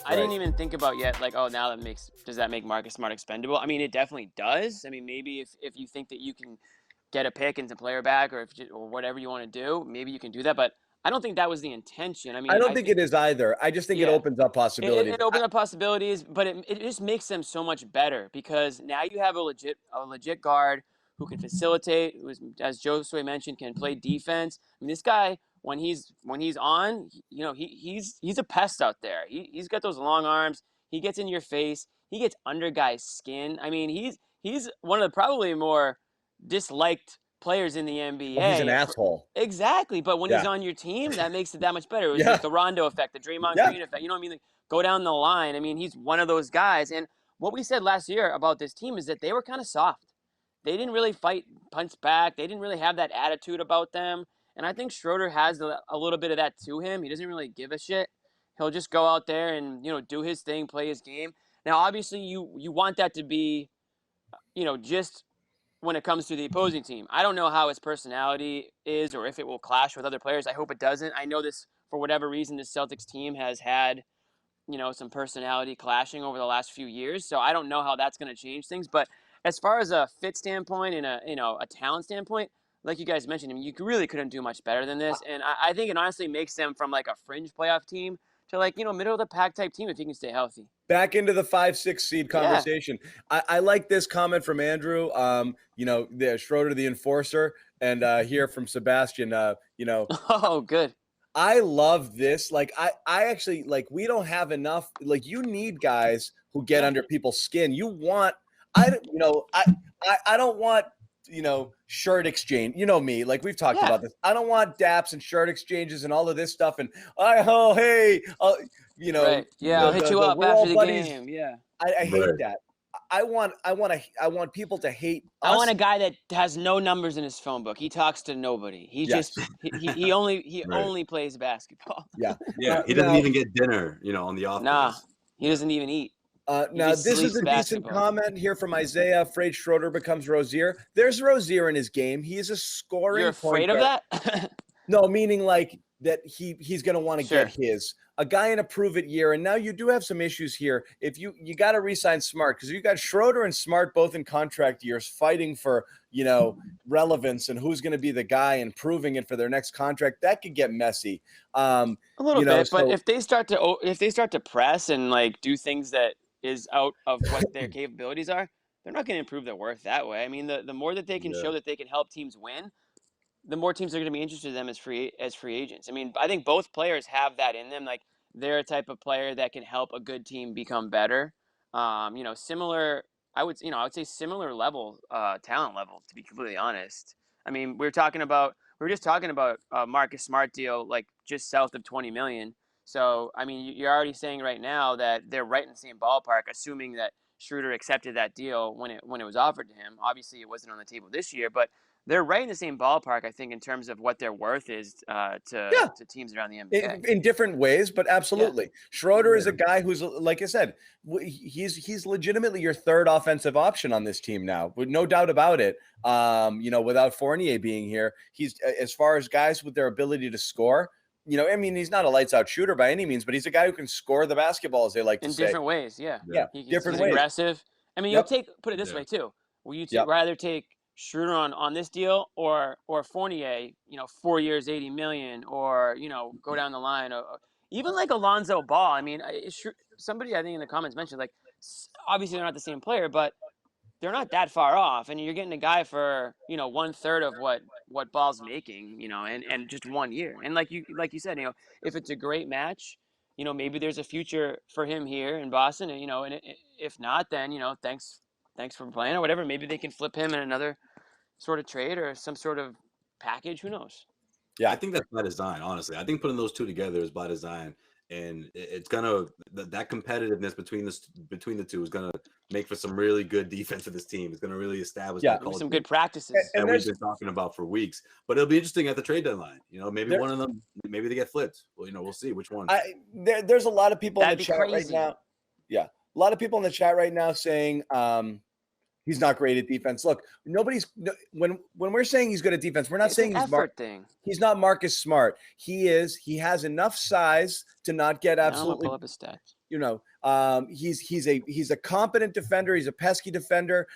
I didn't even think about yet, like, oh, now does that make Marcus Smart expendable? I mean, it definitely does. I mean, maybe if you think that you can get a pick and some player back, or whatever you want to do, maybe you can do that. But I don't think that was the intention. I I mean, don't I think think it is either. I just think it yeah, opens up possibilities. it opens up possibilities, but it just makes them so much better because now you have a legit guard who can facilitate, who is, as Josue mentioned, can play defense. I mean, this guy when he's on, he's a pest out there. He's got those long arms. He gets in your face. He gets under guys' skin. I mean, he's one of the probably more disliked players in the Oh, he's an NBA. asshole. Exactly, but when he's Yeah. on your team, that makes it that much better. It was Yeah. like the Rondo effect, the Draymond Yeah. Green effect. You know what I mean? Like, go down the line. I mean, he's one of those guys. And what we said last year about this team is that they were kind of soft. They didn't really fight, punch back. They didn't really have that attitude about them. And I think Schroeder has a little bit of that to him. He doesn't really give a shit. He'll just go out there and do his thing, play his game. Now, obviously, you want that to be, just when it comes to the opposing team. I don't know how his personality is or if it will clash with other players. I hope it doesn't. I know this, for whatever reason, this Celtics team has had, some personality clashing over the last few years. So I don't know how that's going to change things. But as far as a fit standpoint and a talent standpoint, like you guys mentioned, I mean, you really couldn't do much better than this. And I think it honestly makes them from like a fringe playoff team to like, middle of the pack type team if you can stay healthy. Back into the 5-6 seed conversation. Yeah. I like this comment from Andrew. The Schroeder, the enforcer, and here from Sebastian. Oh, good. I love this. Like, I actually like. We don't have enough. Like, you need guys who get under people's skin. You want. I don't want. Shirt exchange. You know me. Like, we've talked about this. I don't want daps and shirt exchanges and all of this stuff. And hey. Right. Yeah, I'll hit you up after the game. Yeah. I hate that. I want people to hate us. I want a guy that has no numbers in his phone book. He talks to nobody. He just he only plays basketball. Yeah. He doesn't even get dinner, on the off days. Nah, he doesn't even eat. Now, this is a decent comment here from Isaiah. Afraid Schroeder becomes Rozier. There's Rozier in his game. He is a scoring. You're afraid of that? No, meaning like that he's going to want to get his. A guy in a prove-it year, and now you do have some issues here. If you got to re-sign Smart, because you got Schroeder and Smart both in contract years fighting for relevance and who's going to be the guy and proving it for their next contract. That could get messy. A little bit, but if they start to press and like do things that is out of what their capabilities are, they're not going to improve their worth that way. I mean, the more that they can show that they can help teams win, the more teams are going to be interested in them as free agents. I mean, I think both players have that in them. Like, they're a type of player that can help a good team become better. Similar. I would say similar level, talent level. To be completely honest, I mean, we were just talking about Marcus Smart deal, like just south of $20 million. So, I mean, you're already saying right now that they're right in the same ballpark, assuming that Schroeder accepted that deal when it was offered to him. Obviously, it wasn't on the table this year, but they're right in the same ballpark, I think, in terms of what their worth is to teams around the NBA. In different ways, but absolutely. Yeah. Schroeder is a guy who's, like I said, he's legitimately your third offensive option on this team now, with no doubt about it. Without Fournier being here, he's, as far as guys with their ability to score, I mean, he's not a lights-out shooter by any means, but he's a guy who can score the basketball, as they like to say. In different ways, yeah. Different he's ways. Aggressive. I mean, put it this way, too. Will you rather take Schroeder on this deal or Fournier, 4 years, $80 million, or, go down the line, even like Alonzo Ball. I mean, somebody I think in the comments mentioned, like, obviously they're not the same player, but they're not that far off, and you're getting a guy for 1/3 of what Ball's making, and just 1 year. And like you said, if it's a great match, maybe there's a future for him here in Boston, and if not, then thanks for playing or whatever. Maybe they can flip him in another sort of trade or some sort of package. Who knows? Yeah, I think that's by design. Honestly, I think putting those two together is by design. And it's gonna that competitiveness between the two is gonna make for some really good defense for this team. It's gonna really establish some good practices that we've been talking about for weeks. But it'll be interesting at the trade deadline. Maybe one of them, maybe they get flipped. Well, we'll see which one. There's a lot of people in the chat right now. Yeah, a lot of people in the chat right now saying He's not great at defense. Look, when we're saying he's good at defense, we're not It's an saying effort thing. He's not Marcus Smart. He has enough size to not get I'm gonna absolutely, pull up his stats. he's a competent defender. He's a pesky defender.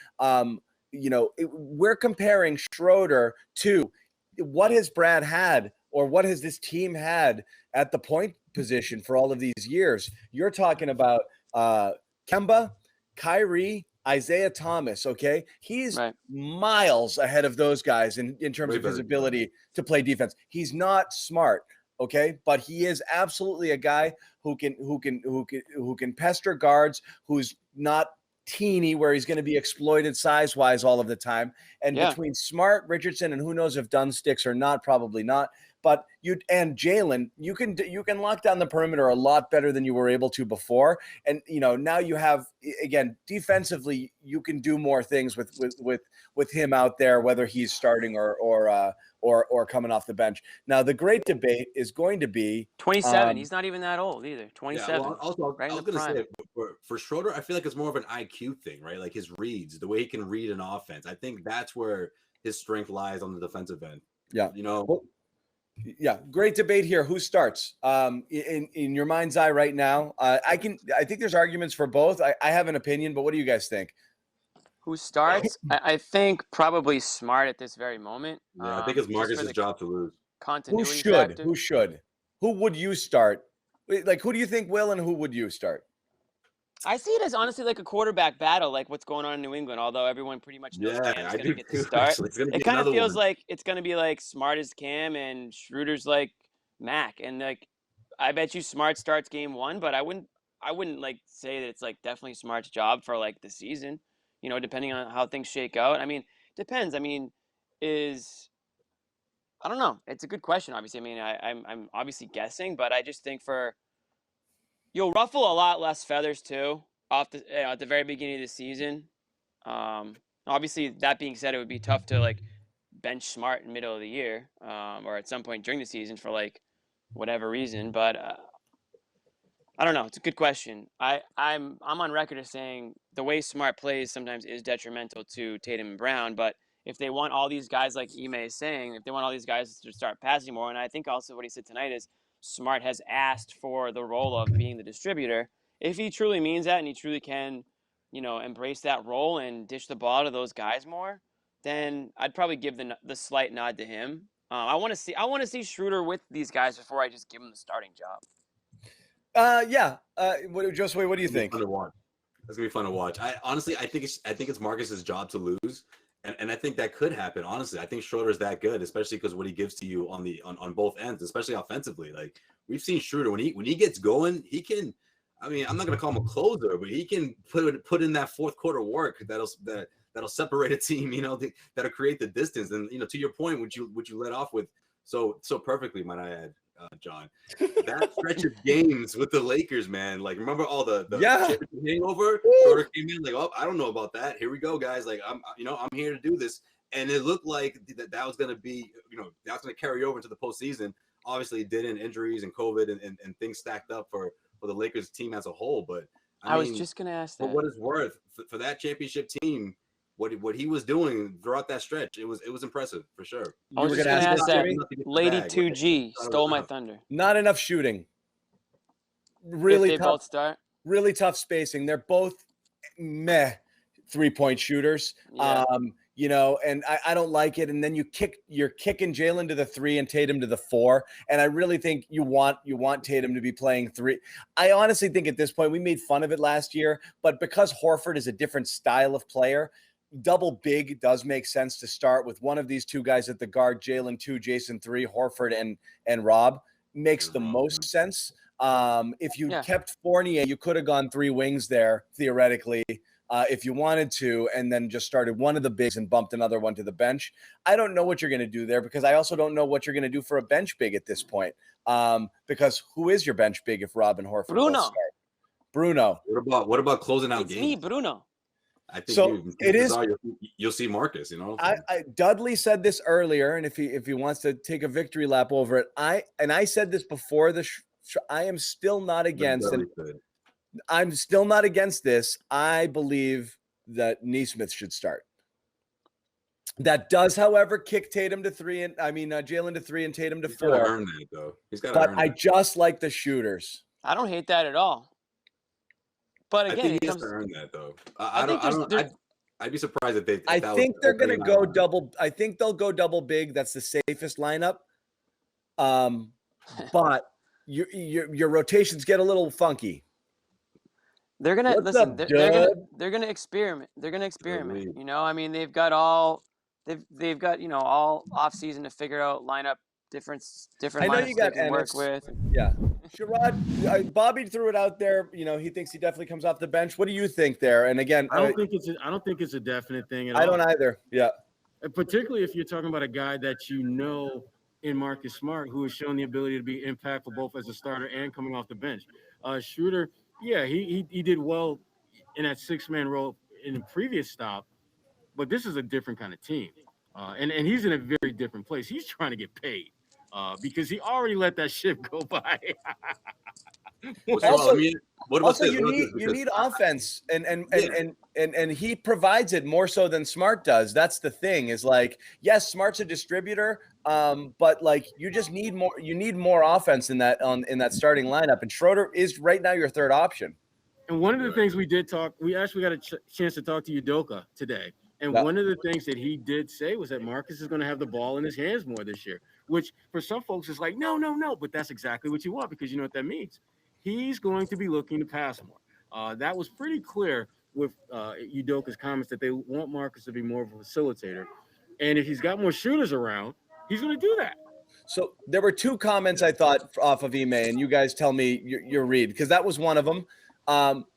We're comparing Schroder to what has Brad had, or what has this team had at the point position for all of these years. You're talking about Kemba, Kyrie, Isaiah Thomas, okay? He's Right. miles ahead of those guys in terms of his ability to play defense. He's not Smart, okay? But he is absolutely a guy who can pester guards, who's not teeny where he's going to be exploited size-wise all of the time. And between Smart, Richardson, and who knows if Dunn sticks or not, probably not. But Jalen, you can lock down the perimeter a lot better than you were able to before. And now you have, again, defensively, you can do more things with him out there, whether he's starting or coming off the bench. Now the great debate is going to be 27. He's not even that old either. 27. Yeah, well, also, right I was going to say for Schroder, I feel like it's more of an IQ thing, right? Like his reads, the way he can read an offense. I think that's where his strength lies on the defensive end. Yeah, Well, yeah, great debate here. Who starts in your mind's eye right now? I think there's arguments for both. I have an opinion, but what do you guys think? Who starts? I think probably Smart at this very moment. Yeah, I think it's Marcus's job to lose. Continuity factor. Who should? Who would you start? Like, who do you think will, and who would you start? I see it as honestly like a quarterback battle, like what's going on in New England. Although everyone pretty much knows Cam's going to get the start. It kind of feels like it's going to be like Smart is Cam and Schroeder's like Mac. And like, I bet you Smart starts game 1, but I wouldn't like say that it's like definitely Smart's job for like the season. Depending on how things shake out. I mean, depends. I mean, I don't know. It's a good question. Obviously, I mean, I'm obviously guessing, but I just think you'll ruffle a lot less feathers too at the very beginning of the season. Obviously, that being said, it would be tough to like bench Smart in the middle of the year, or at some point during the season for like whatever reason. But I don't know. It's a good question. I'm on record as saying the way Smart plays sometimes is detrimental to Tatum and Brown, but if they want all these guys, like Ime is saying, if they want all these guys to start passing more, and I think also what he said tonight is Smart has asked for the role of being the distributor. If he truly means that and he truly can, embrace that role and dish the ball to those guys more, then I'd probably give the slight nod to him. I want to see Schroeder with these guys before I just give him the starting job. Yeah. Josue, what do you think? Fun to watch. That's gonna be fun to watch. I think it's Marcus's job to lose, and I think that could happen. Honestly, I think Schroeder's that good, especially because what he gives to you on both ends, especially offensively. Like we've seen Schroeder when he gets going, he can. I mean, I'm not gonna call him a closer, but he can put in that fourth quarter work that'll separate a team. That'll create the distance. And to your point, which you let off with so perfectly, might I add. John, that stretch of games with the Lakers, man. Like, remember all the championship hangover? Schroeder came in like, oh, I don't know about that. Here we go, guys. Like, I'm here to do this, and it looked like that was going to be, that was going to carry over into the postseason. Obviously, it didn't. Injuries and COVID and things stacked up for the Lakers team as a whole. But I mean, was just going to ask that. For what it's worth, for that championship team. What he was doing throughout that stretch, it was impressive for sure. I was just going to ask that. Lady 2G stole my thunder. Not enough shooting. Really tough. Both start. Really tough spacing. They're both meh 3-point shooters. Yeah. And I don't like it. And then you're kicking Jalen to the 3 and Tatum to the 4. And I really think you want Tatum to be playing 3. I honestly think at this point, we made fun of it last year, but because Horford is a different style of player, double big does make sense to start with one of these two guys at the guard, Jalen 2, Jason 3, Horford and Rob makes the most sense. If you kept Fournier, you could have gone 3 wings there theoretically. If you wanted to, and then just started one of the bigs and bumped another one to the bench. I don't know what you're going to do there because I also don't know what you're going to do for a bench big at this point. Because who is your bench big if Rob and Horford start? Bruno. What about closing out games? It's me, Bruno. I think so it is. You'll see Marcus. Dudley said this earlier, and if he wants to take a victory lap over it, I said this before I am still not against. I'm still not against this. I believe that Neesmith should start. That does, however, kick Tatum to 3 and Jalen to 3 and Tatum to He's 4. got to earn that though. He's got to But earn I that. just like the shooters. I don't hate that at all. But I again, think it he has comes. to earn that though. I'd be surprised if they. I think they're going to go double. I think they'll go double big. That's the safest lineup. But your rotations get a little funky. They're gonna What's listen. up, They're gonna experiment. They're gonna experiment. Agreed. You know, I mean, they've got all off season to figure out lineup different I know lineups you got they can work Ennis. with. Yeah, Sherrod, Bobby threw it out there. You know, he thinks he definitely comes off the bench. What do you think there? And again, I don't think it's a definite thing at all. I don't either. Yeah, And particularly if you're talking about a guy that you know in Marcus Smart, who has shown the ability to be impactful both as a starter and coming off the bench. Schroder, yeah, he did well in that 6-man role in the previous stop, but this is a different kind of team. And he's in a very different place. He's trying to get paid because he already let that ship go by. You need offense, and he provides it more so than Smart does. That's the thing. Is like, yes, Smart's a distributor, but like you just need more. You need more offense in that starting lineup. And Schroder is right now your third option. And one of the things we did talk, we actually got a chance to talk to Udoka today. And one of the things that he did say was that Marcus is going to have the ball in his hands more this year, which for some folks is like, no. But that's exactly what you want because you know what that means. He's going to be looking to pass more. That was pretty clear with Udoka's comments that they want Marcus to be more of a facilitator. And if he's got more shooters around, he's going to do that. So there were 2 comments I thought off of Ime, and you guys tell me your read, because that was one of them.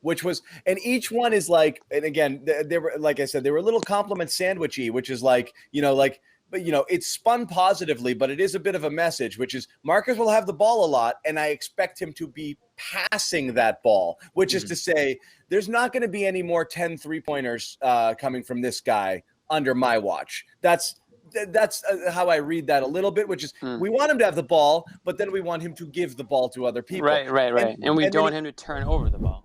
Which was, and each one is like, and again, they were, like I said, they were a little compliment sandwichy, which is like, but it's spun positively, but it is a bit of a message, which is Marcus will have the ball a lot, and I expect him to be passing that ball, which is to say, there's not going to be any more 10 3-pointers coming from this guy under my watch. That's how I read that a little bit, which is we want him to have the ball, but then we want him to give the ball to other people. Right. And we don't want him to turn over the ball.